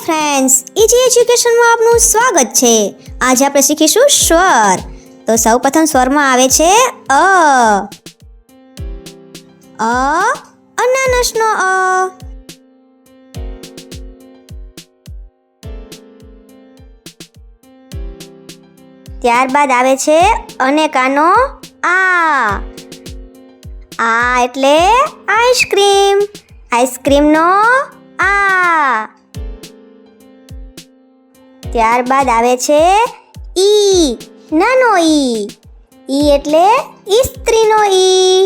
Friends, easy એજ્યુકેશનમાં આપનું સ્વાગત છે। આજે આપણે શીખીશું સ્વર। તો સૌપ્રથમ સ્વરમાં આવે છે અ અનાનસનો અ। ત્યારબાદ આવે છે અનેકાનો આ એટલે આઈસ્ક્રીમ, આઈસ્ક્રીમનો આ। ત્યારબાદ આવે છે ઈ, નાનો ઈ એટલે ઇસ્ત્રીનો ઈ।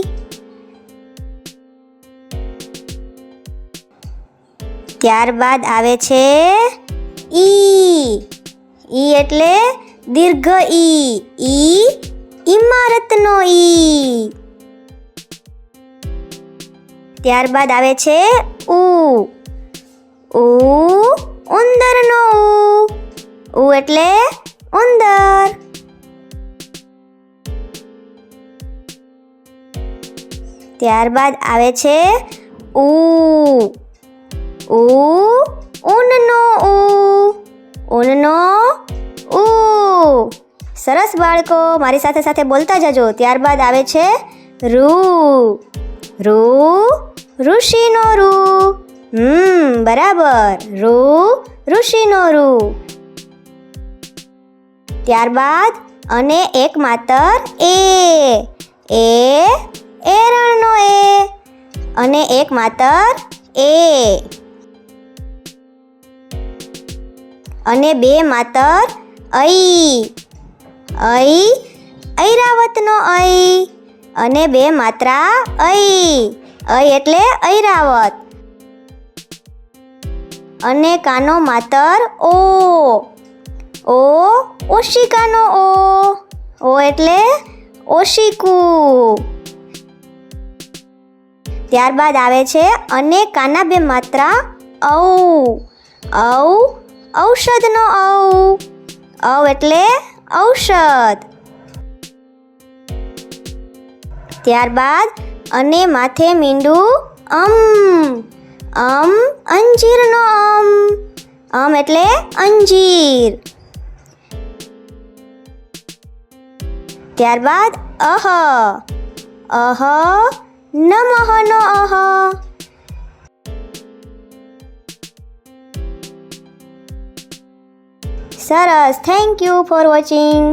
ત્યારબાદ આવે છે ઈ એટલે દીર્ઘ ઈ ઇમારતનો ઈ। ત્યારબાદ આવે છે ઉંદરનો ઉ એટલે ઉંદર। ત્યારબાદ આવે છે ઊનનો ઉ। સરસ બાળકો, મારી સાથે સાથે બોલતા જજો। ત્યારબાદ આવે છે ઋષિનો રૂ। બરાબર, ઋષિનો રૂ। ત્યારબાદ અને એક માત્ર એરણનો એ અને એક માત્ર અને બે માત્ર ઐરાવતનો અને બે માત્રા એટલે ઐરાવત। અને કાનો માત્ર ઓશિકાનો ઓ એટલે ઓશિકું। ત્યારબાદ આવે છે અને કાના બે માત્રા ઔષધનો ઔ એટલે ઔષધ। ત્યારબાદ અને માથે મીંડું અંજીરનો એટલે અંજીર। ત્યારબાદ નમઃનો સરસ, થેન્ક યુ ફોર વોચિંગ।